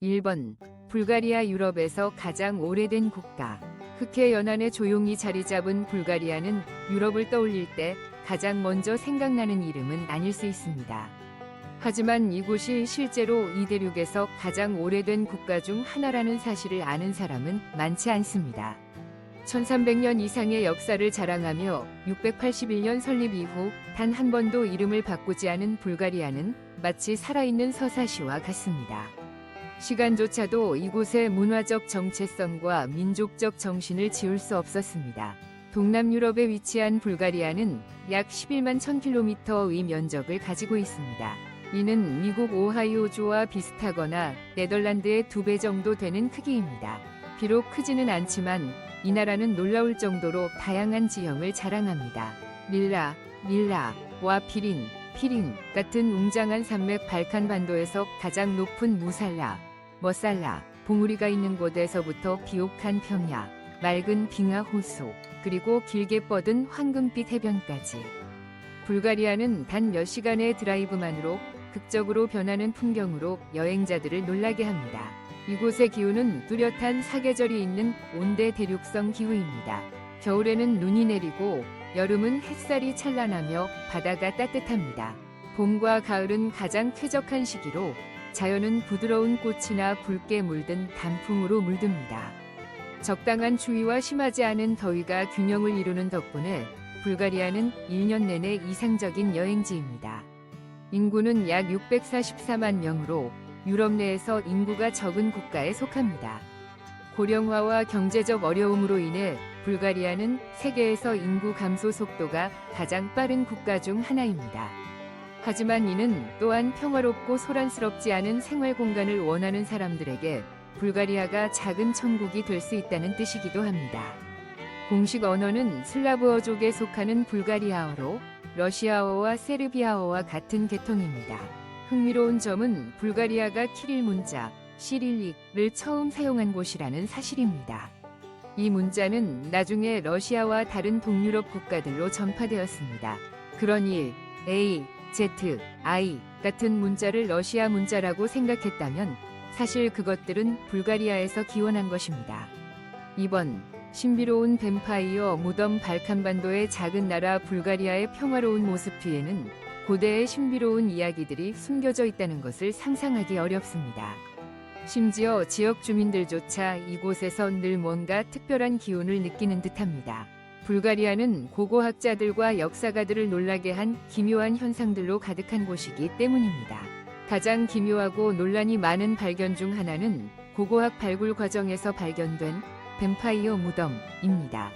1번. 불가리아. 유럽에서 가장 오래된 국가. 흑해 연안에 조용히 자리 잡은 불가리아는 유럽을 떠올릴 때 가장 먼저 생각나는 이름은 아닐 수 있습니다. 하지만 이곳이 실제로 이 대륙에서 가장 오래된 국가 중 하나라는 사실을 아는 사람은 많지 않습니다. 1300년 이상의 역사를 자랑하며 681년 설립 이후 단 한 번도 이름을 바꾸지 않은 불가리아는 마치 살아있는 서사시와 같습니다. 시간조차도 이곳의 문화적 정체성과 민족적 정신을 지울 수 없었습니다. 동남유럽에 위치한 불가리아는 약 11만 1000km의 면적을 가지고 있습니다. 이는 미국 오하이오주와 비슷하거나 네덜란드의 2배 정도 되는 크기입니다. 비록 크지는 않지만 이 나라는 놀라울 정도로 다양한 지형을 자랑합니다. 밀라와 피린 같은 웅장한 산맥, 발칸 반도에서 가장 높은 무살라, 머살라, 봉우리가 있는 곳에서부터 비옥한 평야, 맑은 빙하 호수, 그리고 길게 뻗은 황금빛 해변까지. 불가리아는 단 몇 시간의 드라이브만으로 극적으로 변하는 풍경으로 여행자들을 놀라게 합니다. 이곳의 기후는 뚜렷한 사계절이 있는 온대 대륙성 기후입니다. 겨울에는 눈이 내리고 여름은 햇살이 찬란하며 바다가 따뜻합니다. 봄과 가을은 가장 쾌적한 시기로 자연은 부드러운 꽃이나 붉게 물든 단풍으로 물듭니다. 적당한 추위와 심하지 않은 더위가 균형을 이루는 덕분에 불가리아는 1년 내내 이상적인 여행지입니다. 인구는 약 644만 명으로 유럽 내에서 인구가 적은 국가에 속합니다. 고령화와 경제적 어려움으로 인해 불가리아는 세계에서 인구 감소 속도가 가장 빠른 국가 중 하나입니다. 하지만 이는 또한 평화롭고 소란스럽지 않은 생활 공간을 원하는 사람들에게 불가리아가 작은 천국이 될 수 있다는 뜻이기도 합니다. 공식 언어는 슬라브어족에 속하는 불가리아어로 러시아어와 세르비아어와 같은 계통입니다. 흥미로운 점은 불가리아가 키릴 문자, 시릴릭을 처음 사용한 곳이라는 사실입니다. 이 문자는 나중에 러시아와 다른 동유럽 국가들로 전파되었습니다. 그러니 A, Z, I 같은 문자를 러시아 문자라고 생각했다면 사실 그것들은 불가리아에서 기원한 것입니다. 2번. 신비로운 뱀파이어 무덤. 발칸반도의 작은 나라 불가리아의 평화로운 모습 뒤에는 고대의 신비로운 이야기들이 숨겨져 있다는 것을 상상하기 어렵습니다. 심지어 지역 주민들조차 이곳에서 늘 뭔가 특별한 기운을 느끼는 듯합니다. 불가리아는 고고학자들과 역사가들을 놀라게 한 기묘한 현상들로 가득한 곳이기 때문입니다. 가장 기묘하고 논란이 많은 발견 중 하나는 고고학 발굴 과정에서 발견된 뱀파이어 무덤입니다.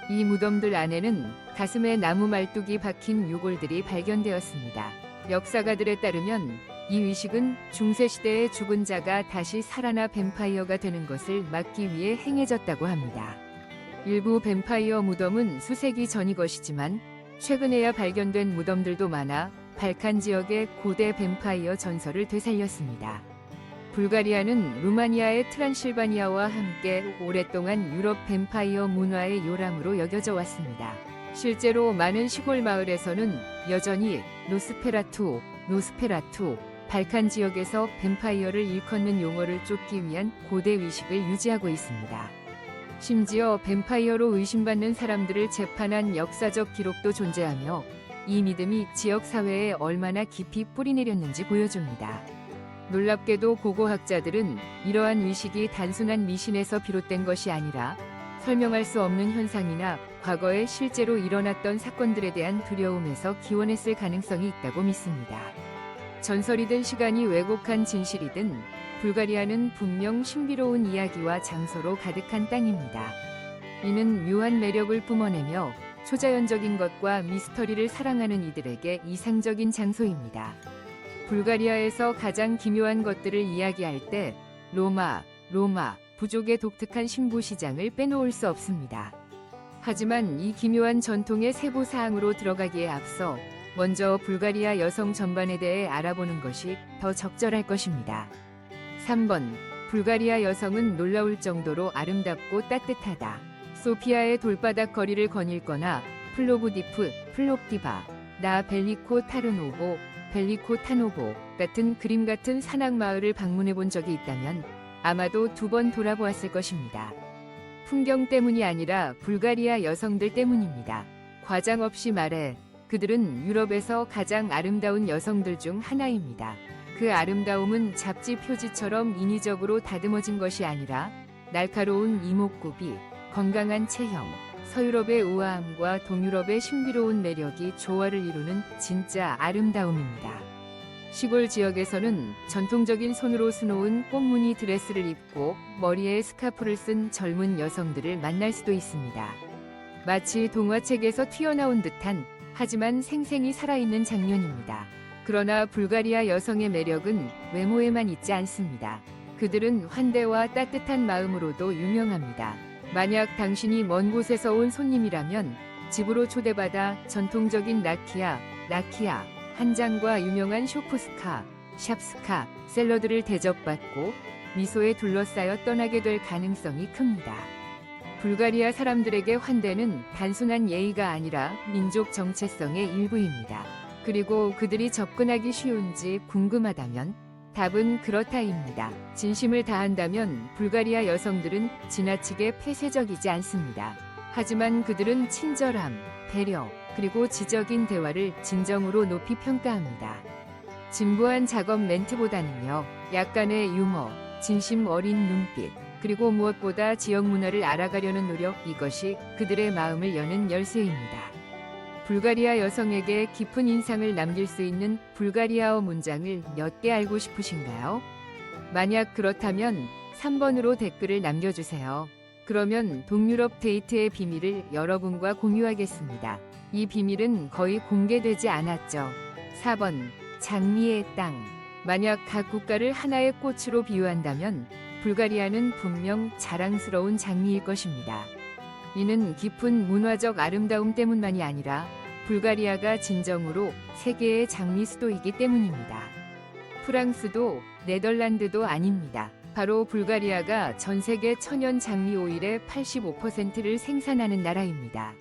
이 무덤들 안에는 가슴에 나무 말뚝이 박힌 유골들이 발견되었습니다. 역사가들에 따르면 이 의식은 중세시대의 죽은 자가 다시 살아나 뱀파이어가 되는 것을 막기 위해 행해졌다고 합니다. 일부 뱀파이어 무덤은 수세기 전이 것이지만 최근에야 발견된 무덤들도 많아 발칸 지역의 고대 뱀파이어 전설을 되살렸습니다. 불가리아는 루마니아의 트란실바니아와 함께 오랫동안 유럽 뱀파이어 문화의 요람으로 여겨져 왔습니다. 실제로 많은 시골 마을에서는 여전히 노스페라투, 발칸 지역에서 뱀파이어를 일컫는 용어를 쫓기 위한 고대 의식을 유지하고 있습니다. 심지어 뱀파이어로 의심받는 사람들을 재판한 역사적 기록도 존재하며 이 믿음이 지역 사회에 얼마나 깊이 뿌리내렸는지 보여줍니다. 놀랍게도 고고학자들은 이러한 의식이 단순한 미신에서 비롯된 것이 아니라 설명할 수 없는 현상이나 과거에 실제로 일어났던 사건들에 대한 두려움에서 기원했을 가능성이 있다고 믿습니다. 전설이든 시간이 왜곡한 진실이든 불가리아는 분명 신비로운 이야기와 장소로 가득한 땅입니다. 이는 묘한 매력을 뿜어내며 초자연적인 것과 미스터리를 사랑하는 이들에게 이상적인 장소입니다. 불가리아에서 가장 기묘한 것들을 이야기할 때 로마 부족의 독특한 신부 시장을 빼놓을 수 없습니다. 하지만 이 기묘한 전통의 세부 사항으로 들어가기에 앞서 먼저 불가리아 여성 전반에 대해 알아보는 것이 더 적절할 것입니다. 3번. 불가리아 여성은 놀라울 정도로 아름답고 따뜻하다. 소피아의 돌바닥 거리를 거닐거나 플로브디프, 플롭디바, 나 벨리코 타르노보, 벨리코 타노보 같은 그림 같은 산악 마을을 방문해 본 적이 있다면 아마도 2번 돌아보았을 것입니다. 풍경 때문이 아니라 불가리아 여성들 때문입니다. 과장 없이 말해 그들은 유럽에서 가장 아름다운 여성들 중 하나입니다. 그 아름다움은 잡지 표지처럼 인위적으로 다듬어진 것이 아니라 날카로운 이목구비, 건강한 체형, 서유럽의 우아함과 동유럽의 신비로운 매력이 조화를 이루는 진짜 아름다움입니다. 시골 지역에서는 전통적인 손으로 수놓은 꽃무늬 드레스를 입고 머리에 스카프를 쓴 젊은 여성들을 만날 수도 있습니다. 마치 동화책에서 튀어나온 듯한 하지만 생생히 살아있는 장면입니다. 그러나 불가리아 여성의 매력은 외모에만 있지 않습니다. 그들은 환대와 따뜻한 마음으로도 유명합니다. 만약 당신이 먼 곳에서 온 손님이라면 집으로 초대받아 전통적인 라키아 한 잔과 유명한 쇼프스카, 샵스카, 샐러드를 대접받고 미소에 둘러싸여 떠나게 될 가능성이 큽니다. 불가리아 사람들에게 환대는 단순한 예의가 아니라 민족 정체성의 일부입니다. 그리고 그들이 접근하기 쉬운지 궁금하다면 답은 그렇다입니다. 진심을 다한다면 불가리아 여성들은 지나치게 폐쇄적이지 않습니다. 하지만 그들은 친절함, 배려, 그리고 지적인 대화를 진정으로 높이 평가합니다. 진부한 작업 멘트보다는요, 약간의 유머, 진심 어린 눈빛, 그리고 무엇보다 지역 문화를 알아가려는 노력, 이것이 그들의 마음을 여는 열쇠입니다. 불가리아 여성에게 깊은 인상을 남길 수 있는 불가리아어 문장을 몇 개 알고 싶으신가요? 만약 그렇다면 3번으로 댓글을 남겨주세요. 그러면 동유럽 데이트의 비밀을 여러분과 공유하겠습니다. 이 비밀은 거의 공개되지 않았죠. 4번, 장미의 땅. 만약 각 국가를 하나의 꽃으로 비유한다면 불가리아는 분명 자랑스러운 장미일 것입니다. 이는 깊은 문화적 아름다움 때문만이 아니라 불가리아가 진정으로 세계의 장미 수도이기 때문입니다. 프랑스도 네덜란드도 아닙니다. 바로 불가리아가 전 세계 천연 장미 오일의 85%를 생산하는 나라입니다.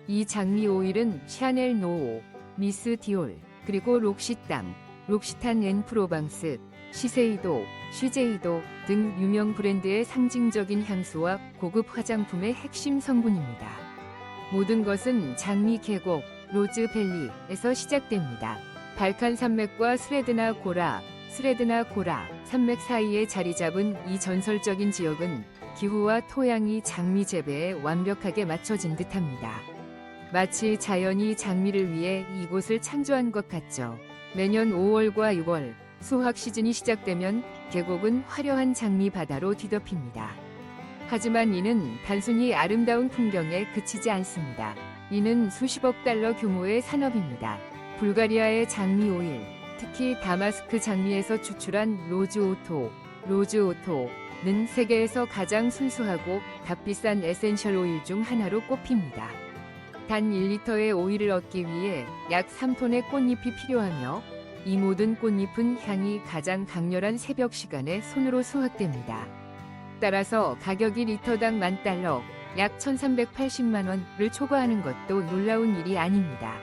이 장미 오일은 샤넬 노오, 미스 디올, 그리고 록시탄 앤 프로방스, 시세이도, 쉬제이도 등 유명 브랜드의 상징적인 향수와 고급 화장품의 핵심 성분입니다. 모든 것은 장미 계곡, 로즈밸리에서 시작됩니다. 발칸 산맥과 스레드나 고라 산맥 사이에 자리 잡은 이 전설적인 지역은 기후와 토양이 장미 재배에 완벽하게 맞춰진 듯합니다. 마치 자연이 장미를 위해 이곳을 창조한 것 같죠. 매년 5월과 6월 수확 시즌이 시작되면 계곡은 화려한 장미 바다로 뒤덮입니다. 하지만 이는 단순히 아름다운 풍경에 그치지 않습니다. 이는 수십억 달러 규모의 산업입니다. 불가리아의 장미 오일, 특히 다마스크 장미에서 추출한 로즈오토는 세계에서 가장 순수하고 값비싼 에센셜 오일 중 하나로 꼽힙니다. 단 1리터의 오일을 얻기 위해 약 3톤의 꽃잎이 필요하며 이 모든 꽃잎은 향이 가장 강렬한 새벽 시간에 손으로 수확됩니다. 따라서 가격이 리터당 $10,000, 약 1,380만 원을 초과하는 것도 놀라운 일이 아닙니다.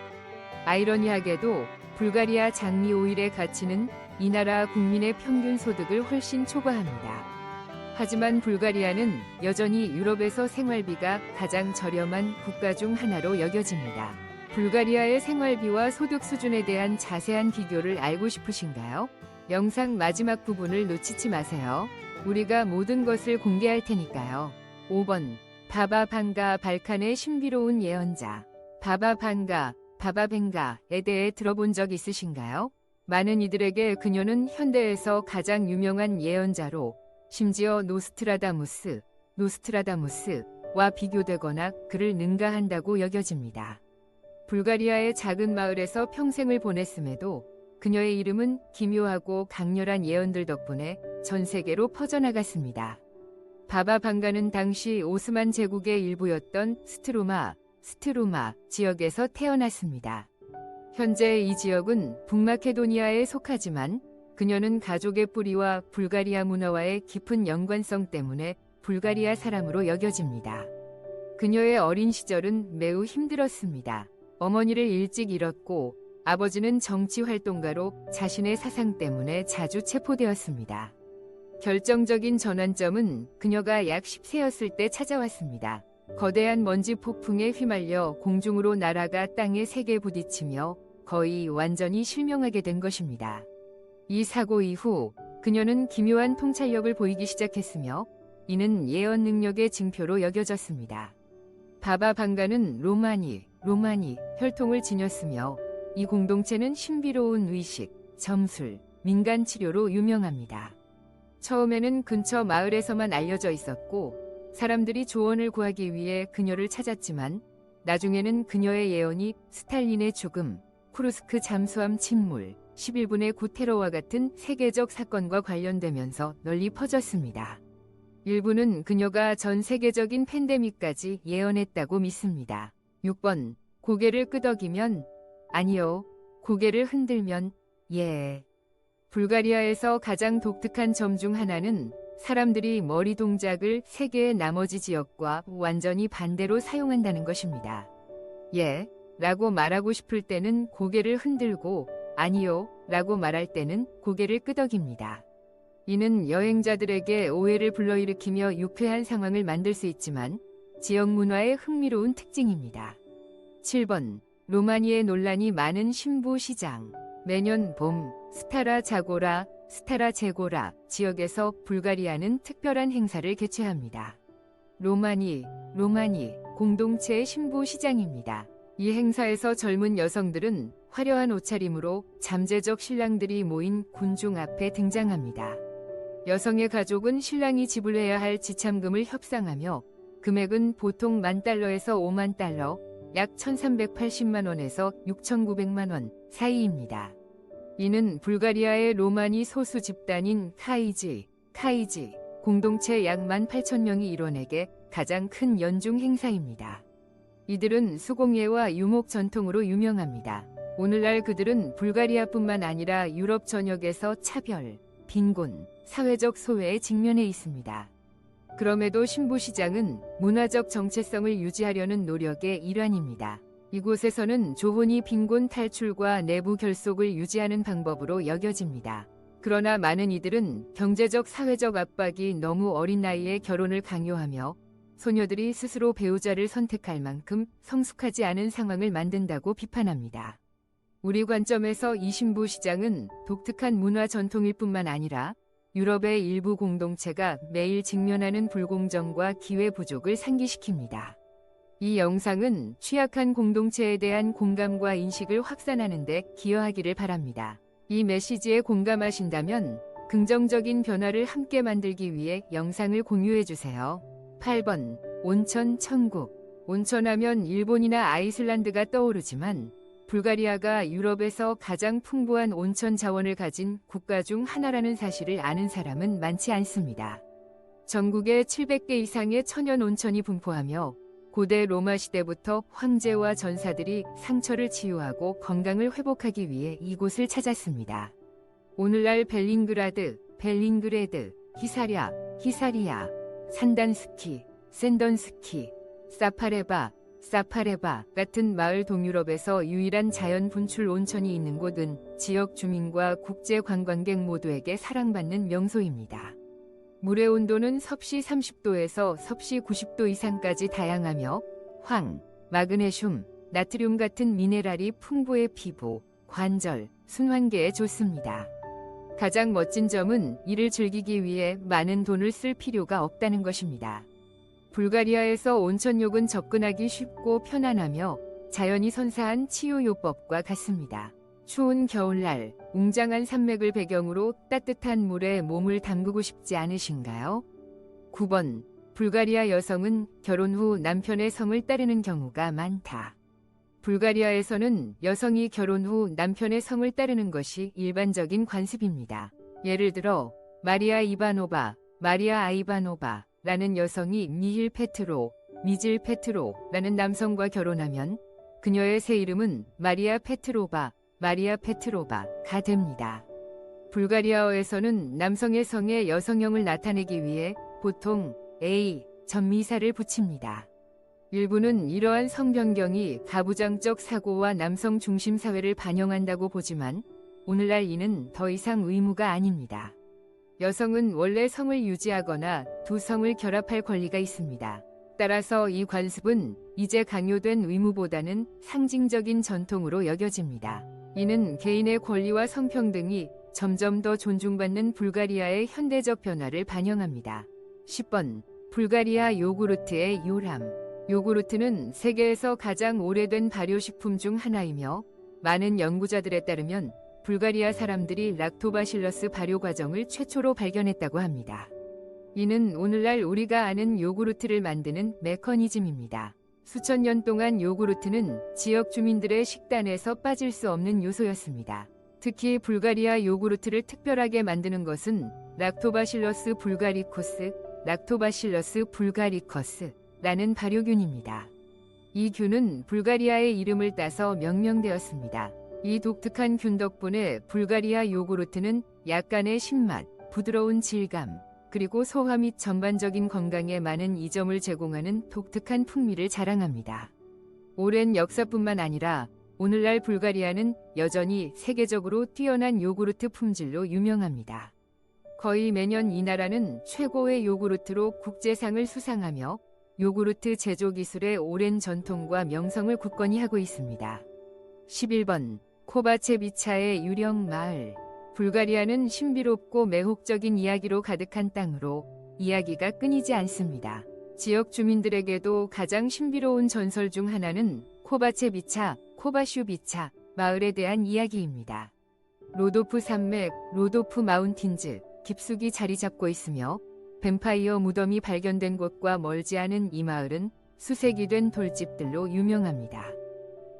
아이러니하게도 불가리아 장미 오일의 가치는 이 나라 국민의 평균 소득을 훨씬 초과합니다. 하지만 불가리아는 여전히 유럽에서 생활비가 가장 저렴한 국가 중 하나로 여겨집니다. 불가리아의 생활비와 소득 수준에 대한 자세한 비교를 알고 싶으신가요? 영상 마지막 부분을 놓치지 마세요. 우리가 모든 것을 공개할 테니까요. 5번, 바바 방가 발칸의 신비로운 예언자. 바바 뱅가에 대해 들어본 적 있으신가요? 많은 이들에게 그녀는 현대에서 가장 유명한 예언자로, 심지어 노스트라다무스와 비교되거나 그를 능가한다고 여겨집니다. 불가리아의 작은 마을에서 평생을 보냈음에도 그녀의 이름은 기묘하고 강렬한 예언들 덕분에 전 세계로 퍼져나갔습니다. 바바 방가는 당시 오스만 제국의 일부였던 스트루마 지역에서 태어났습니다. 현재 이 지역은 북마케도니아에 속하지만 그녀는 가족의 뿌리와 불가리아 문화와의 깊은 연관성 때문에 불가리아 사람으로 여겨집니다. 그녀의 어린 시절은 매우 힘들었습니다. 어머니를 일찍 잃었고 아버지는 정치 활동가로 자신의 사상 때문에 자주 체포되었습니다. 결정적인 전환점은 그녀가 약 10세였을 때 찾아왔습니다. 거대한 먼지 폭풍에 휘말려 공중으로 날아가 땅에 세게 부딪히며 거의 완전히 실명하게 된 것입니다. 이 사고 이후 그녀는 기묘한 통찰력을 보이기 시작했으며 이는 예언 능력의 징표로 여겨졌습니다. 바바 방가는 로마니 혈통을 지녔으며 이 공동체는 신비로운 의식, 점술, 민간 치료로 유명합니다. 처음에는 근처 마을에서만 알려져 있었고 사람들이 조언을 구하기 위해 그녀를 찾았지만 나중에는 그녀의 예언이 스탈린의 죽음, 쿠르스크 잠수함 침몰, 11분의 9 테러와 같은 세계적 사건과 관련되면서 널리 퍼졌습니다. 일부는 그녀가 전 세계적인 팬데믹까지 예언했다고 믿습니다. 6번. 고개를 끄덕이면 아니요. 고개를 흔들면 예. 불가리아에서 가장 독특한 점 중 하나는 사람들이 머리 동작을 세계의 나머지 지역과 완전히 반대로 사용한다는 것입니다. 예, 라고 말하고 싶을 때는 고개를 흔들고 아니요, 라고 말할 때는 고개를 끄덕입니다. 이는 여행자들에게 오해를 불러일으키며 유쾌한 상황을 만들 수 있지만 지역 문화의 흥미로운 특징입니다. 7번. 로마니의 논란이 많은 신부 시장. 매년 봄 스타라 제고라 지역에서 불가리아는 특별한 행사를 개최합니다. 로마니 공동체의 신부 시장입니다. 이 행사에서 젊은 여성들은 화려한 옷차림으로 잠재적 신랑들이 모인 군중 앞에 등장합니다. 여성의 가족은 신랑이 지불해야 할 지참금을 협상하며 금액은 보통 $10,000에서 $50,000, 약 1,380만 원에서 6,900만 원 사이입니다. 이는 불가리아의 로마니 소수 집단인 카이지 공동체 약 18,000명이 일원에게 가장 큰 연중 행사입니다. 이들은 수공예와 유목 전통으로 유명합니다. 오늘날 그들은 불가리아뿐만 아니라 유럽 전역에서 차별, 빈곤, 사회적 소외에 직면해 있습니다. 그럼에도 신부시장은 문화적 정체성을 유지하려는 노력의 일환입니다. 이곳에서는 조혼이 빈곤 탈출과 내부 결속을 유지하는 방법으로 여겨집니다. 그러나 많은 이들은 경제적 사회적 압박이 너무 어린 나이에 결혼을 강요하며 소녀들이 스스로 배우자를 선택할 만큼 성숙하지 않은 상황을 만든다고 비판합니다. 우리 관점에서 이 신부 시장은 독특한 문화 전통일 뿐만 아니라 유럽의 일부 공동체가 매일 직면하는 불공정과 기회 부족을 상기시킵니다. 이 영상은 취약한 공동체에 대한 공감과 인식을 확산하는 데 기여하기를 바랍니다. 이 메시지에 공감하신다면 긍정적인 변화를 함께 만들기 위해 영상을 공유해주세요. 8번. 온천 천국. 온천하면 일본이나 아이슬란드가 떠오르지만 불가리아가 유럽에서 가장 풍부한 온천 자원을 가진 국가 중 하나라는 사실을 아는 사람은 많지 않습니다. 전국에 700개 이상의 천연 온천이 분포하며 고대 로마 시대부터 황제와 전사들이 상처를 치유하고 건강을 회복하기 위해 이곳을 찾았습니다. 오늘날 벨링그레드, 히사리아, 산단스키, 샌던스키, 사파레바 같은 마을 동유럽에서 유일한 자연 분출 온천이 있는 곳은 지역 주민과 국제 관광객 모두에게 사랑받는 명소입니다. 물의 온도는 섭씨 30도에서 섭씨 90도 이상까지 다양하며 황, 마그네슘, 나트륨 같은 미네랄이 풍부해 피부, 관절, 순환계에 좋습니다. 가장 멋진 점은 이를 즐기기 위해 많은 돈을 쓸 필요가 없다는 것입니다. 불가리아에서 온천욕은 접근하기 쉽고 편안하며 자연이 선사한 치유요법과 같습니다. 추운 겨울날 웅장한 산맥을 배경으로 따뜻한 물에 몸을 담그고 싶지 않으신가요? 9번. 불가리아 여성은 결혼 후 남편의 성을 따르는 경우가 많다. 불가리아에서는 여성이 결혼 후 남편의 성을 따르는 것이 일반적인 관습입니다. 예를 들어 마리아 아이바노바 라는 여성이 미질 페트로라는 남성과 결혼하면 그녀의 새 이름은 마리아 페트로바가 됩니다. 불가리아어에서는 남성의 성에 여성형을 나타내기 위해 보통 A, 전미사를 붙입니다. 일부는 이러한 성변경이 가부장적 사고와 남성 중심 사회를 반영한다고 보지만 오늘날 이는 더 이상 의무가 아닙니다. 여성은 원래 성을 유지하거나 두 성을 결합할 권리가 있습니다. 따라서 이 관습은 이제 강요된 의무보다는 상징적인 전통으로 여겨집니다. 이는 개인의 권리와 성평등이 점점 더 존중받는 불가리아의 현대적 변화를 반영합니다. 10번. 불가리아 요구르트의 요람. 요구르트는 세계에서 가장 오래된 발효식품 중 하나이며 많은 연구자들에 따르면 불가리아 사람들이 락토바실러스 발효 과정을 최초로 발견했다고 합니다. 이는 오늘날 우리가 아는 요구르트를 만드는 메커니즘입니다. 수천 년 동안 요구르트는 지역 주민들의 식단에서 빠질 수 없는 요소였습니다. 특히 불가리아 요구르트를 특별하게 만드는 것은 락토바실러스 불가리코스, 락토바실러스 불가리커스라는 발효균입니다. 이 균은 불가리아의 이름을 따서 명명되었습니다. 이 독특한 균 덕분에 불가리아 요구르트는 약간의 신맛, 부드러운 질감, 그리고 소화 및 전반적인 건강에 많은 이점을 제공하는 독특한 풍미를 자랑합니다. 오랜 역사뿐만 아니라 오늘날 불가리아는 여전히 세계적으로 뛰어난 요구르트 품질로 유명합니다. 거의 매년 이 나라는 최고의 요구르트로 국제상을 수상하며 요구르트 제조 기술의 오랜 전통과 명성을 굳건히 하고 있습니다. 11번. 코바체비차의 유령 마을. 불가리아는 신비롭고 매혹적인 이야기로 가득한 땅으로 이야기가 끊이지 않습니다. 지역 주민들에게도 가장 신비로운 전설 중 하나는 코바체비차, 코바슈비차 마을에 대한 이야기입니다. 로도프 산맥, 로도프 마운틴즈, 깊숙이 자리 잡고 있으며 뱀파이어 무덤이 발견된 곳과 멀지 않은 이 마을은 수색이 된 돌집들로 유명합니다.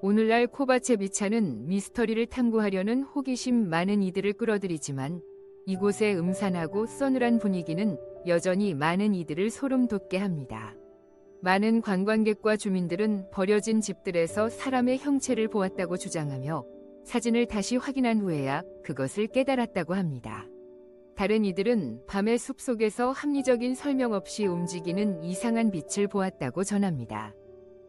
오늘날 코바체비차는 미스터리를 탐구하려는 호기심 많은 이들을 끌어들이지만 이곳의 음산하고 서늘한 분위기는 여전히 많은 이들을 소름 돋게 합니다. 많은 관광객과 주민들은 버려진 집들에서 사람의 형체를 보았다고 주장하며 사진을 다시 확인한 후에야 그것을 깨달았다고 합니다. 다른 이들은 밤의 숲속에서 합리적인 설명 없이 움직이는 이상한 빛을 보았다고 전합니다.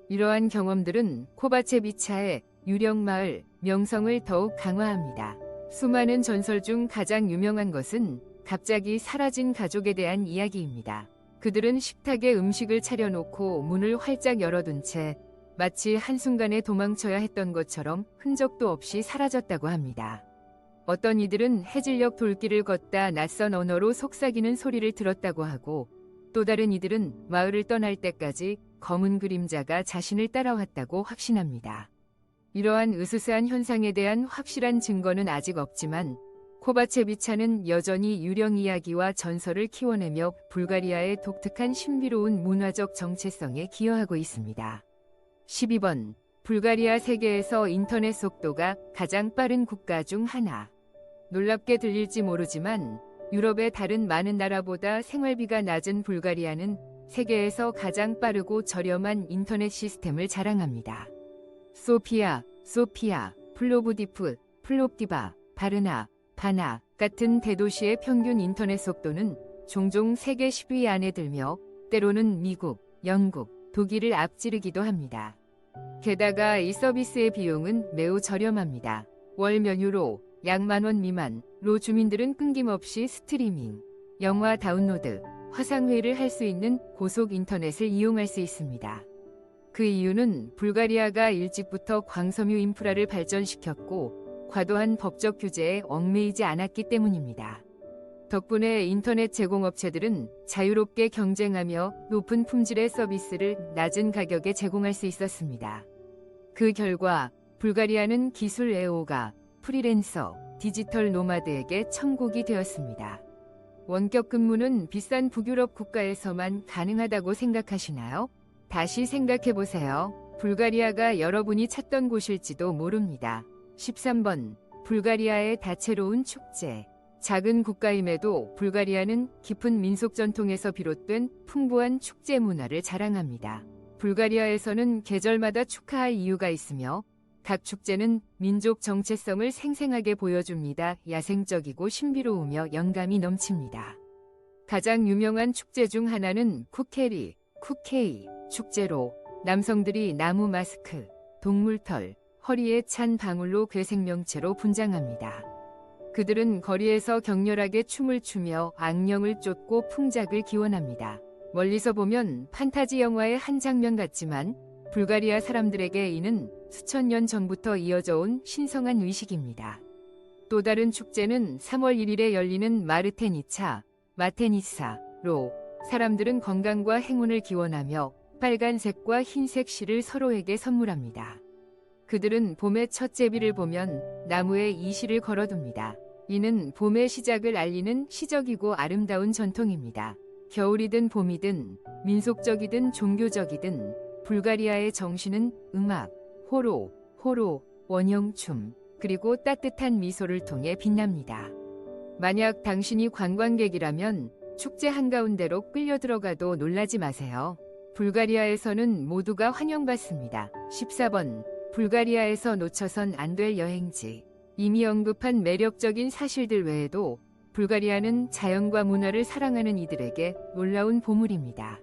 이러한 경험들은 코바체비차의 유령마을 명성을 더욱 강화합니다. 수많은 전설 중 가장 유명한 것은 갑자기 사라진 가족에 대한 이야기입니다. 그들은 식탁에 음식을 차려놓고 문을 활짝 열어둔 채 마치 한순간에 도망쳐야 했던 것처럼 흔적도 없이 사라졌다고 합니다. 어떤 이들은 해질녘 돌길을 걷다 낯선 언어로 속삭이는 소리를 들었다고 하고 또 다른 이들은 마을을 떠날 때까지 검은 그림자가 자신을 따라왔다고 확신합니다. 이러한 으스스한 현상에 대한 확실한 증거는 아직 없지만 코바체비차는 여전히 유령 이야기와 전설을 키워내며 불가리아의 독특한 신비로운 문화적 정체성에 기여하고 있습니다. 12번. 불가리아 세계에서 인터넷 속도가 가장 빠른 국가 중 하나. 놀랍게 들릴지 모르지만 유럽의 다른 많은 나라보다 생활비가 낮은 불가리아는 세계에서 가장 빠르고 저렴한 인터넷 시스템을 자랑합니다. 소피아, 플로브디프, 플롭디바, 바르나, 바나 같은 대도시의 평균 인터넷 속도는 종종 세계 10위 안에 들며 때로는 미국, 영국, 독일을 앞지르기도 합니다. 게다가 이 서비스의 비용은 매우 저렴합니다. 월 면유로 약 10,000원 미만로 주민들은 끊김없이 스트리밍, 영화 다운로드, 화상회의를 할 수 있는 고속 인터넷을 이용할 수 있습니다. 그 이유는 불가리아가 일찍부터 광섬유 인프라를 발전시켰고 과도한 법적 규제에 얽매이지 않았기 때문입니다. 덕분에 인터넷 제공업체들은 자유롭게 경쟁하며 높은 품질의 서비스를 낮은 가격에 제공할 수 있었습니다. 그 결과 불가리아는 기술 애호가, 프리랜서, 디지털 노마드에게 천국이 되었습니다. 원격 근무는 비싼 북유럽 국가에서만 가능하다고 생각하시나요? 다시 생각해보세요. 불가리아가 여러분이 찾던 곳일지도 모릅니다. 13번. 불가리아의 다채로운 축제. 작은 국가임에도 불가리아는 깊은 민속 전통에서 비롯된 풍부한 축제 문화를 자랑합니다. 불가리아에서는 계절마다 축하할 이유가 있으며 각 축제는 민족 정체성을 생생하게 보여줍니다. 야생적이고 신비로우며 영감이 넘칩니다. 가장 유명한 축제 중 하나는 쿠케이 축제로 남성들이 나무 마스크, 동물털, 허리에 찬 방울로 괴생명체로 분장합니다. 그들은 거리에서 격렬하게 춤을 추며 악령을 쫓고 풍작을 기원합니다. 멀리서 보면 판타지 영화의 한 장면 같지만 불가리아 사람들에게 이는 수천 년 전부터 이어져 온 신성한 의식입니다. 또 다른 축제는 3월 1일에 열리는 마르테니차, 마테니사로 사람들은 건강과 행운을 기원하며 빨간색과 흰색 실을 서로에게 선물합니다. 그들은 봄의 첫 제비를 보면 나무에 이 실을 걸어둡니다. 이는 봄의 시작을 알리는 시적이고 아름다운 전통입니다. 겨울이든 봄이든 민속적이든 종교적이든 불가리아의 정신은 음악, 호로, 원형춤, 그리고 따뜻한 미소를 통해 빛납니다. 만약 당신이 관광객이라면 축제 한가운데로 끌려 들어가도 놀라지 마세요. 불가리아에서는 모두가 환영받습니다. 14번 불가리아에서 놓쳐선 안 될 여행지. 이미 언급한 매력적인 사실들 외에도 불가리아는 자연과 문화를 사랑하는 이들에게 놀라운 보물입니다.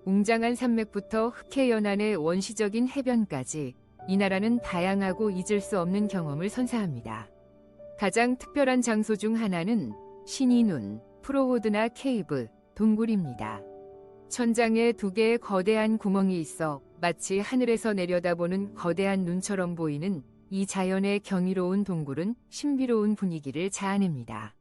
웅장한 산맥부터 흑해 연안의 원시적인 해변까지 이 나라는 다양하고 잊을 수 없는 경험을 선사합니다. 가장 특별한 장소 중 하나는 신이 눈, 프로호드나 케이브, 동굴입니다. 천장에 2개의 거대한 구멍이 있어 마치 하늘에서 내려다보는 거대한 눈처럼 보이는 이 자연의 경이로운 동굴은 신비로운 분위기를 자아냅니다.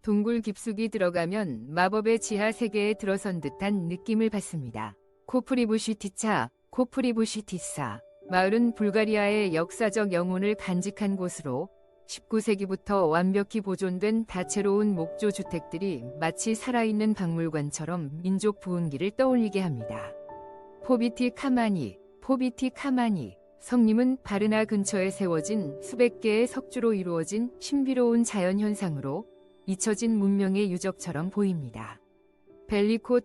동굴 깊숙이 들어가면 마법의 지하 세계에 들어선 듯한 느낌을 받습니다. 코프리부시티차, 코프리부시티사. 마을은 불가리아의 역사적 영혼을 간직한 곳으로 19세기부터 완벽히 보존된 다채로운 목조 주택들이 마치 살아있는 박물관처럼 민족 부흥기를 떠올리게 합니다. 포비티 카마니. 성림은 바르나 근처에 세워진 수백 개의 석주로 이루어진 신비로운 자연현상으로 잊혀진 문명의 유적처럼 보입니다. 벨리코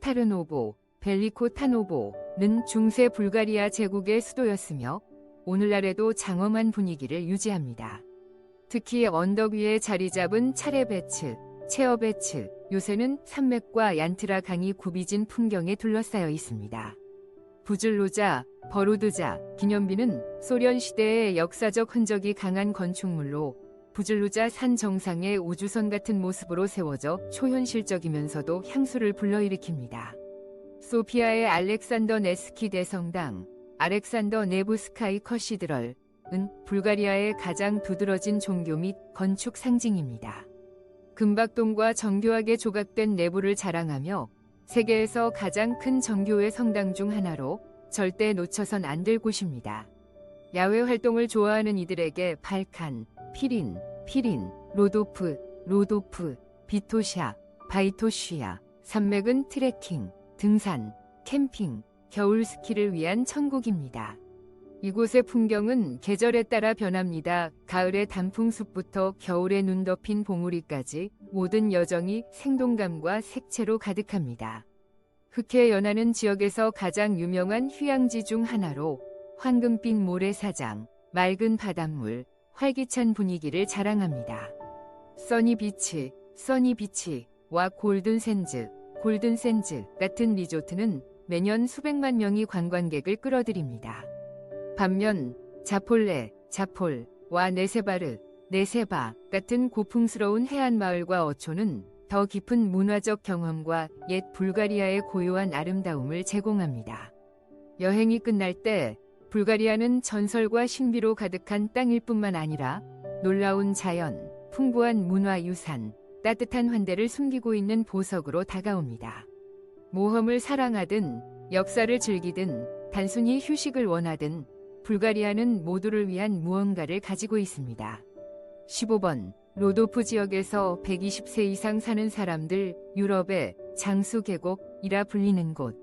타노보는 중세 불가리아 제국의 수도였으며 오늘날에도 장엄한 분위기를 유지합니다. 특히 언덕 위에 자리 잡은 체어베츠, 요새는 산맥과 얀트라 강이 굽이진 풍경에 둘러싸여 있습니다. 부즐로자, 버루드자, 기념비는 소련 시대의 역사적 흔적이 강한 건축물로 부즐루자 산 정상의 우주선 같은 모습으로 세워져 초현실적이면서도 향수를 불러일으킵니다. 소피아의 알렉산더 네스키 대성당, 알렉산더 네부스카이 커시드럴은 불가리아의 가장 두드러진 종교 및 건축 상징입니다. 금박동과 정교하게 조각된 내부를 자랑하며 세계에서 가장 큰 정교회 성당 중 하나로 절대 놓쳐선 안 될 곳입니다. 야외 활동을 좋아하는 이들에게 발칸, 피린, 로도프, 바이토시아, 산맥은 트레킹, 등산, 캠핑, 겨울 스키를 위한 천국입니다. 이곳의 풍경은 계절에 따라 변합니다. 가을의 단풍숲부터 겨울에 눈 덮인 봉우리까지 모든 여정이 생동감과 색채로 가득합니다. 흑해 연안은 지역에서 가장 유명한 휴양지 중 하나로 황금빛 모래사장, 맑은 바닷물, 활기찬 분위기를 자랑합니다. 써니비치와 골든샌즈 같은 리조트는 매년 수백만 명의 관광객을 끌어들입니다. 반면 자폴와 네세바 같은 고풍스러운 해안마을과 어초는 더 깊은 문화적 경험과 옛 불가리아의 고요한 아름다움을 제공합니다. 여행이 끝날 때 불가리아는 전설과 신비로 가득한 땅일 뿐만 아니라 놀라운 자연, 풍부한 문화유산, 따뜻한 환대를 숨기고 있는 보석으로 다가옵니다. 모험을 사랑하든 역사를 즐기든 단순히 휴식을 원하든 불가리아는 모두를 위한 무언가를 가지고 있습니다. 15번 로도프 지역에서 120세 이상 사는 사람들, 유럽의 장수 계곡이라 불리는 곳.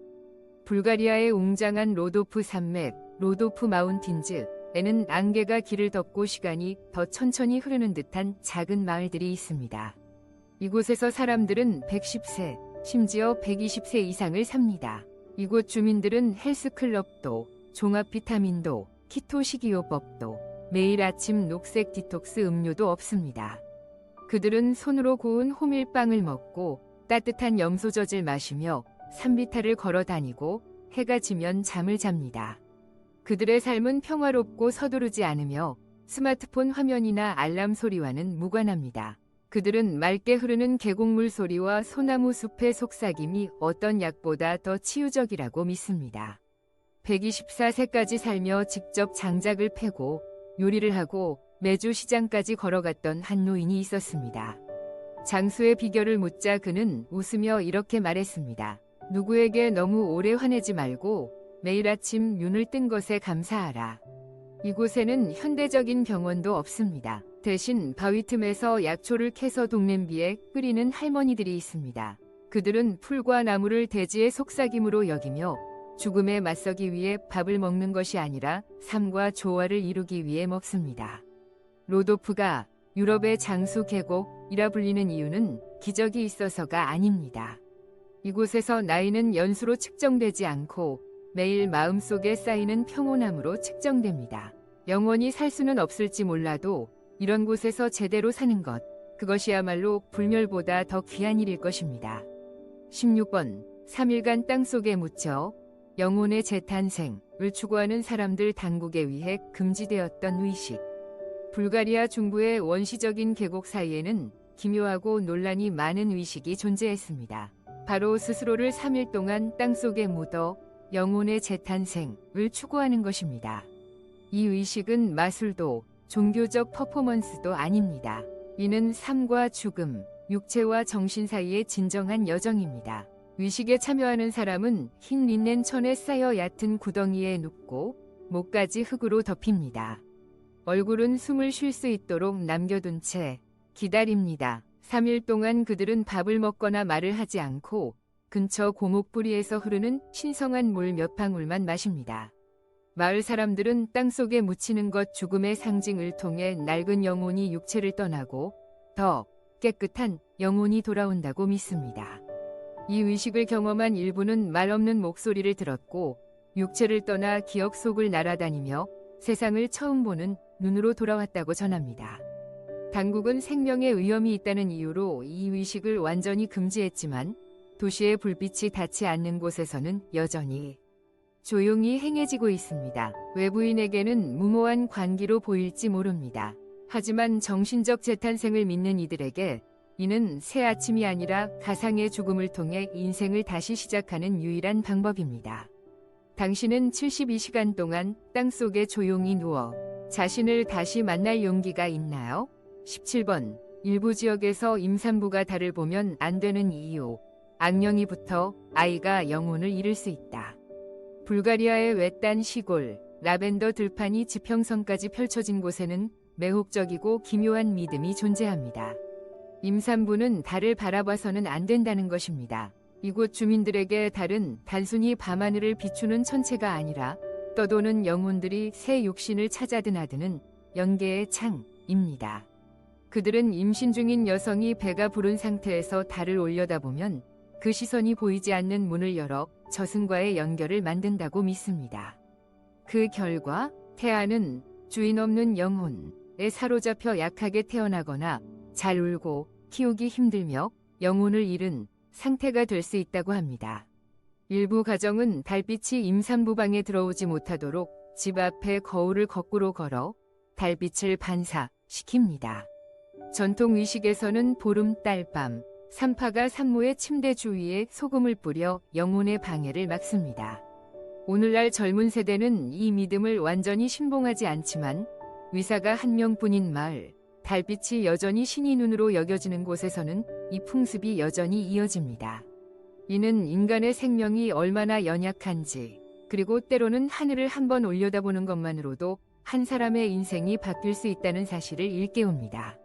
불가리아의 웅장한 로도프 산맥, 로도프 마운틴즈에는 안개가 길을 덮고 시간이 더 천천히 흐르는 듯한 작은 마을들이 있습니다. 이곳에서 사람들은 110세, 심지어 120세 이상을 삽니다. 이곳 주민들은 헬스클럽도, 종합 비타민도, 키토 식이요법도, 매일 아침 녹색 디톡스 음료도 없습니다. 그들은 손으로 구운 호밀빵을 먹고 따뜻한 염소젖을 마시며 산비탈을 걸어 다니고 해가 지면 잠을 잡니다. 그들의 삶은 평화롭고 서두르지 않으며 스마트폰 화면이나 알람 소리와는 무관합니다. 그들은 맑게 흐르는 계곡물 소리와 소나무 숲의 속삭임이 어떤 약보다 더 치유적이라고 믿습니다. 124세까지 살며 직접 장작을 패고 요리를 하고 매주 시장까지 걸어갔던 한 노인이 있었습니다. 장수의 비결을 묻자 그는 웃으며 이렇게 말했습니다. 누구에게 너무 오래 화내지 말고 매일 아침 눈을 뜬 것에 감사하라. 이곳에는 현대적인 병원도 없습니다. 대신 바위 틈에서 약초를 캐서 동냄비에 끓이는 할머니들이 있습니다. 그들은 풀과 나무를 대지의 속삭임으로 여기며 죽음에 맞서기 위해 밥을 먹는 것이 아니라 삶과 조화를 이루기 위해 먹습니다. 로도프가 유럽의 장수 계곡이라 불리는 이유는 기적이 있어서가 아닙니다. 이곳에서 나이는 연수로 측정되지 않고 매일 마음속에 쌓이는 평온함으로 측정됩니다. 영원히 살 수는 없을지 몰라도 이런 곳에서 제대로 사는 것, 그것이야말로 불멸보다 더 귀한 일일 것입니다. 16번, 3일간 땅속에 묻혀 영혼의 재탄생을 추구하는 사람들 당국에 의해 금지되었던 의식. 불가리아 중부의 원시적인 계곡 사이에는 기묘하고 논란이 많은 의식이 존재했습니다. 바로 스스로를 3일 동안 땅속에 묻어 영혼의 재탄생을 추구하는 것입니다. 이 의식은 마술도 종교적 퍼포먼스도 아닙니다. 이는 삶과 죽음, 육체와 정신 사이의 진정한 여정입니다. 의식에 참여하는 사람은 흰 린넨 천에 쌓여 얕은 구덩이에 눕고 목까지 흙으로 덮입니다. 얼굴은 숨을 쉴 수 있도록 남겨둔 채 기다립니다. 3일 동안 그들은 밥을 먹거나 말을 하지 않고 근처 고목 뿌리에서 흐르는 신성한 물 몇 방울만 마십니다. 마을 사람들은 땅속에 묻히는 것 죽음의 상징을 통해 낡은 영혼이 육체를 떠나고 더 깨끗한 영혼이 돌아온다고 믿습니다. 이 의식을 경험한 일부는 말 없는 목소리를 들었고 육체를 떠나 기억 속을 날아다니며 세상을 처음 보는 눈으로 돌아왔다고 전합니다. 당국은 생명에 위험이 있다는 이유로 이 의식을 완전히 금지했지만 도시의 불빛이 닿지 않는 곳에서는 여전히 조용히 행해지고 있습니다. 외부인에게는 무모한 관기로 보일지 모릅니다. 하지만 정신적 재탄생을 믿는 이들에게 이는 새 아침이 아니라 가상의 죽음을 통해 인생을 다시 시작하는 유일한 방법입니다. 당신은 72시간 동안 땅속에 조용히 누워 자신을 다시 만날 용기가 있나요? 17번. 일부 지역에서 임산부가 달을 보면 안 되는 이유. 악령이 붙어 아이가 영혼을 잃을 수 있다. 불가리아의 외딴 시골, 라벤더 들판이 지평선까지 펼쳐진 곳에는 매혹적이고 기묘한 믿음이 존재합니다. 임산부는 달을 바라봐서는 안 된다는 것입니다. 이곳 주민들에게 달은 단순히 밤하늘을 비추는 천체가 아니라 떠도는 영혼들이 새 육신을 찾아 드나드는 영계의 창입니다. 그들은 임신 중인 여성이 배가 부른 상태에서 달을 올려다보면 그 시선이 보이지 않는 문을 열어 저승과의 연결을 만든다고 믿습니다. 그 결과 태아는 주인 없는 영혼에 사로잡혀 약하게 태어나거나 잘 울고 키우기 힘들며 영혼을 잃은 상태가 될 수 있다고 합니다. 일부 가정은 달빛이 임산부 방에 들어오지 못하도록 집 앞에 거울을 거꾸로 걸어 달빛을 반사시킵니다. 전통 의식에서는 보름달밤, 산파가 산모의 침대 주위에 소금을 뿌려 영혼의 방해를 막습니다. 오늘날 젊은 세대는 이 믿음을 완전히 신봉하지 않지만 의사가 한 명뿐인 마을, 달빛이 여전히 신의 눈으로 여겨지는 곳에서는 이 풍습이 여전히 이어집니다. 이는 인간의 생명이 얼마나 연약한지, 그리고 때로는 하늘을 한번 올려다보는 것만으로도 한 사람의 인생이 바뀔 수 있다는 사실을 일깨웁니다.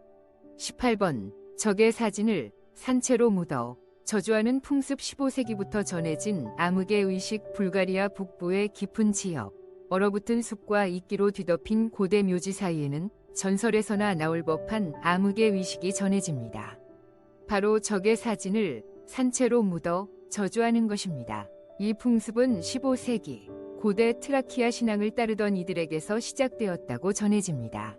18번. 적의 사진을 산채로 묻어 저주하는 풍습. 15세기부터 전해진 암흑의 의식. 불가리아 북부의 깊은 지역, 얼어붙은 숲과 이끼로 뒤덮인 고대 묘지 사이에는 전설에서나 나올 법한 암흑의 의식이 전해집니다. 바로 적의 사진을 산채로 묻어 저주하는 것입니다. 이 풍습은 15세기 고대 트라키아 신앙을 따르던 이들에게서 시작되었다고 전해집니다.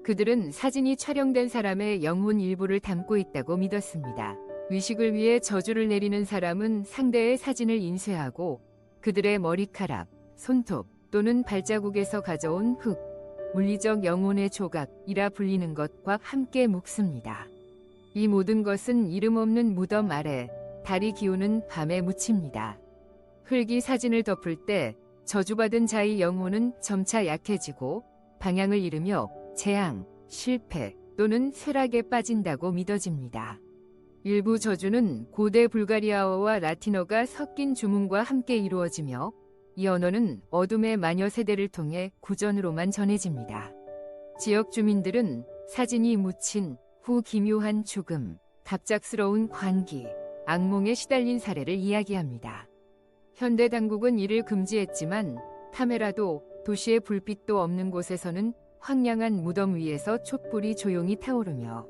그들은 사진이 촬영된 사람의 영혼 일부를 담고 있다고 믿었습니다. 의식을 위해 저주를 내리는 사람은 상대의 사진을 인쇄하고 그들의 머리카락, 손톱, 또는 발자국에서 가져온 흙, 물리적 영혼의 조각이라 불리는 것과 함께 묵습니다. 이 모든 것은 이름 없는 무덤 아래 달이 기우는 밤에 묻힙니다. 흙이 사진을 덮을 때 저주받은 자의 영혼은 점차 약해지고 방향을 잃으며 재앙, 실패 또는 쇠락에 빠진다고 믿어집니다. 일부 저주는 고대 불가리아어와 라틴어가 섞인 주문과 함께 이루어지며 이 언어는 어둠의 마녀 세대를 통해 구전으로만 전해집니다. 지역 주민들은 사진이 묻힌 후 기묘한 죽음, 갑작스러운 관기, 악몽에 시달린 사례를 이야기합니다. 현대 당국은 이를 금지했지만 카메라도 도시의 불빛도 없는 곳에서는 황량한 무덤 위에서 촛불이 조용히 타오르며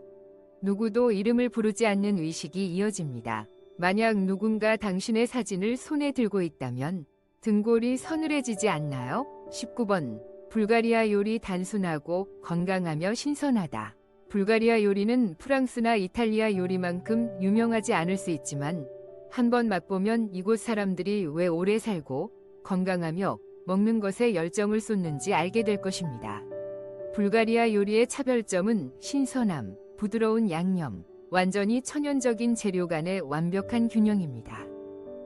누구도 이름을 부르지 않는 의식이 이어집니다. 만약 누군가 당신의 사진을 손에 들고 있다면 등골이 서늘해지지 않나요? 19번. 불가리아 요리 단순하고 건강하며 신선하다. 불가리아 요리는 프랑스나 이탈리아 요리만큼 유명하지 않을 수 있지만 한번 맛보면 이곳 사람들이 왜 오래 살고 건강하며 먹는 것에 열정을 쏟는지 알게 될 것입니다. 불가리아 요리의 차별점은 신선함, 부드러운 양념, 완전히 천연적인 재료 간의 완벽한 균형입니다.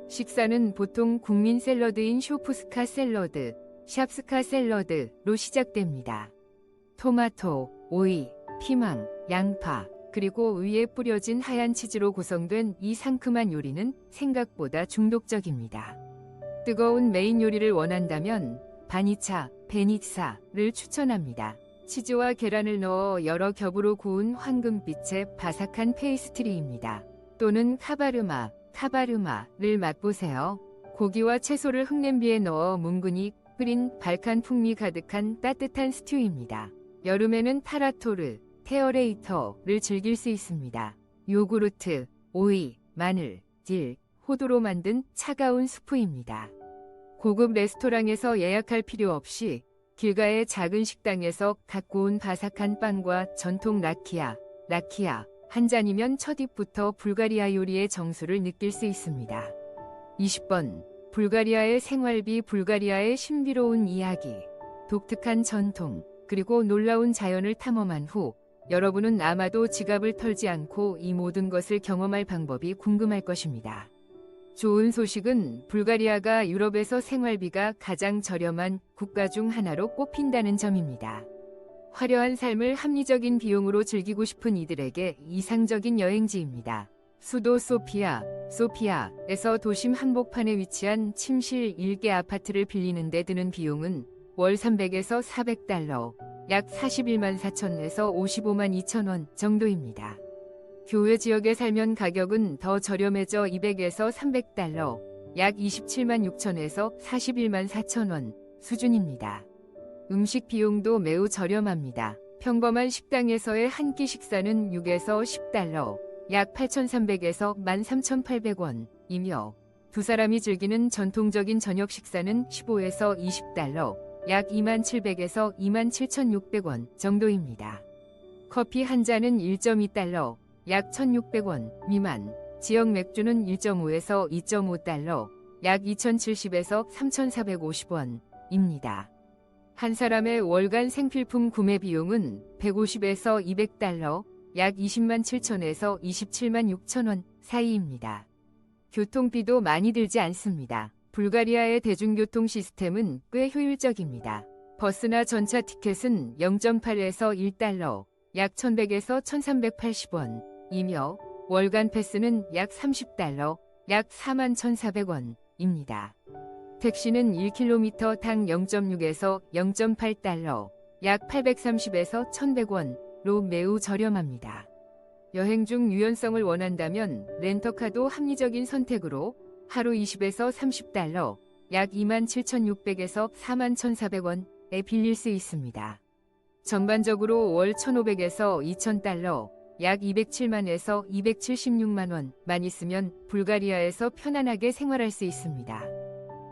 식사는 보통 국민 샐러드인 쇼프스카 샐러드, 샵스카 샐러드로 시작됩니다. 토마토, 오이, 피망, 양파, 그리고 위에 뿌려진 하얀 치즈로 구성된 이 상큼한 요리는 생각보다 중독적입니다. 뜨거운 메인 요리를 원한다면 바니차, 베니차를 추천합니다. 치즈와 계란을 넣어 여러 겹으로 구운 황금빛의 바삭한 페이스트리입니다. 또는 카바르마를 맛보세요. 고기와 채소를 흙냄비에 넣어 뭉근히 끓인 발칸 풍미 가득한 따뜻한 스튜입니다. 여름에는 타라토르, 테어레이터를 즐길 수 있습니다. 요구르트, 오이, 마늘, 딜, 호두로 만든 차가운 수프입니다. 고급 레스토랑에서 예약할 필요 없이 길가의 작은 식당에서 갖고 온 바삭한 빵과 전통 라키아 한 잔이면 첫 입부터 불가리아 요리의 정수를 느낄 수 있습니다. 20번. 불가리아의 생활비, 불가리아의 신비로운 이야기, 독특한 전통, 그리고 놀라운 자연을 탐험한 후 여러분은 아마도 지갑을 털지 않고 이 모든 것을 경험할 방법이 궁금할 것입니다. 좋은 소식은 불가리아가 유럽에서 생활비가 가장 저렴한 국가 중 하나로 꼽힌다는 점입니다. 화려한 삶을 합리적인 비용으로 즐기고 싶은 이들에게 이상적인 여행지입니다. 수도 소피아에서 도심 한복판에 위치한 침실 1개 아파트를 빌리는 데 드는 비용은 월 300에서 400달러, 약 41만 4천에서 55만 2천 원 정도입니다. 교외 지역에 살면 가격은 더 저렴해져 200에서 300달러, 약 27만 6천에서 41만 4천 원 수준입니다. 음식 비용도 매우 저렴합니다. 평범한 식당에서의 한 끼 식사는 6에서 10달러, 약 8,300에서 13,800원이며 두 사람이 즐기는 전통적인 저녁 식사는 15에서 20달러, 약 2700에서 27,600원 정도입니다. 커피 한 잔은 1.2달러, 약 1,600원 미만, 지역 맥주는 1.5에서 2.5달러, 약 2,070에서 3,450원입니다. 한 사람의 월간 생필품 구매 비용은 150에서 200달러, 약 20만 7천에서 27만 6천 원 사이입니다. 교통비도 많이 들지 않습니다. 불가리아의 대중교통 시스템은 꽤 효율적입니다. 버스나 전차 티켓은 0.8에서 1달러, 약 1,100에서 1,380원이며 월간 패스는 약 30달러, 약 41,400원입니다. 택시는 1km당 0.6에서 0.8달러, 약 830에서 1,100원로 매우 저렴합니다. 여행 중 유연성을 원한다면 렌터카도 합리적인 선택으로 하루 20에서 30달러, 약 27,600에서 41,400원에 빌릴 수 있습니다. 전반적으로 월 1,500에서 2,000달러, 약 207만에서 276만 원만 있으면 불가리아에서 편안하게 생활할 수 있습니다.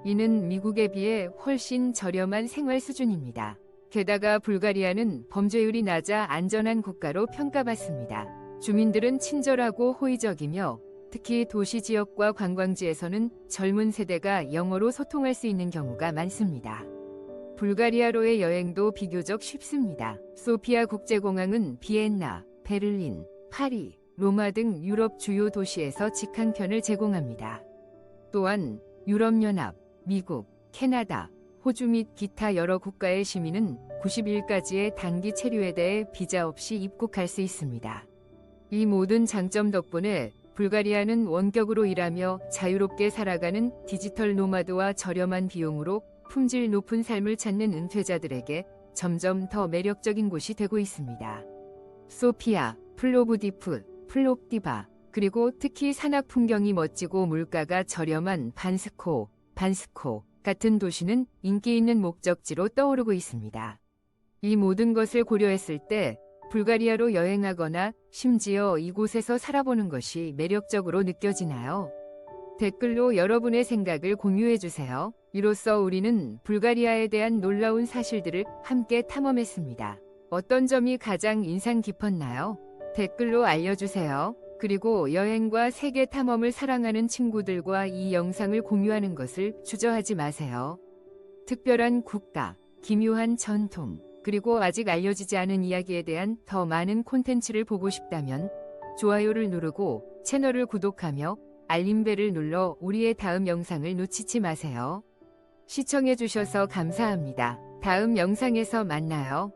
이는 미국에 비해 훨씬 저렴한 생활 수준입니다. 게다가 불가리아는 범죄율이 낮아 안전한 국가로 평가받습니다. 주민들은 친절하고 호의적이며 특히 도시 지역과 관광지에서는 젊은 세대가 영어로 소통할 수 있는 경우가 많습니다. 불가리아로의 여행도 비교적 쉽습니다. 소피아 국제공항은 비엔나, 베를린, 파리, 로마 등 유럽 주요 도시에서 직항편을 제공합니다. 또한 유럽연합, 미국, 캐나다, 호주 및 기타 여러 국가의 시민은 90일까지의 단기 체류에 대해 비자 없이 입국할 수 있습니다. 이 모든 장점 덕분에 불가리아는 원격으로 일하며 자유롭게 살아가는 디지털 노마드와 저렴한 비용으로 품질 높은 삶을 찾는 은퇴자들에게 점점 더 매력적인 곳이 되고 있습니다. 소피아, 플로브디프, 플롭디바, 그리고 특히 산악 풍경이 멋지고 물가가 저렴한 반스코 같은 도시는 인기 있는 목적지로 떠오르고 있습니다. 이 모든 것을 고려했을 때 불가리아로 여행하거나 심지어 이곳에서 살아보는 것이 매력적으로 느껴지나요? 댓글로 여러분의 생각을 공유해주세요. 이로써 우리는 불가리아에 대한 놀라운 사실들을 함께 탐험했습니다. 어떤 점이 가장 인상 깊었나요? 댓글로 알려주세요. 그리고 여행과 세계 탐험을 사랑하는 친구들과 이 영상을 공유하는 것을 주저하지 마세요. 특별한 국가, 기묘한 전통, 그리고 아직 알려지지 않은 이야기에 대한 더 많은 콘텐츠를 보고 싶다면 좋아요를 누르고 채널을 구독하며 알림벨을 눌러 우리의 다음 영상을 놓치지 마세요. 시청해주셔서 감사합니다. 다음 영상에서 만나요.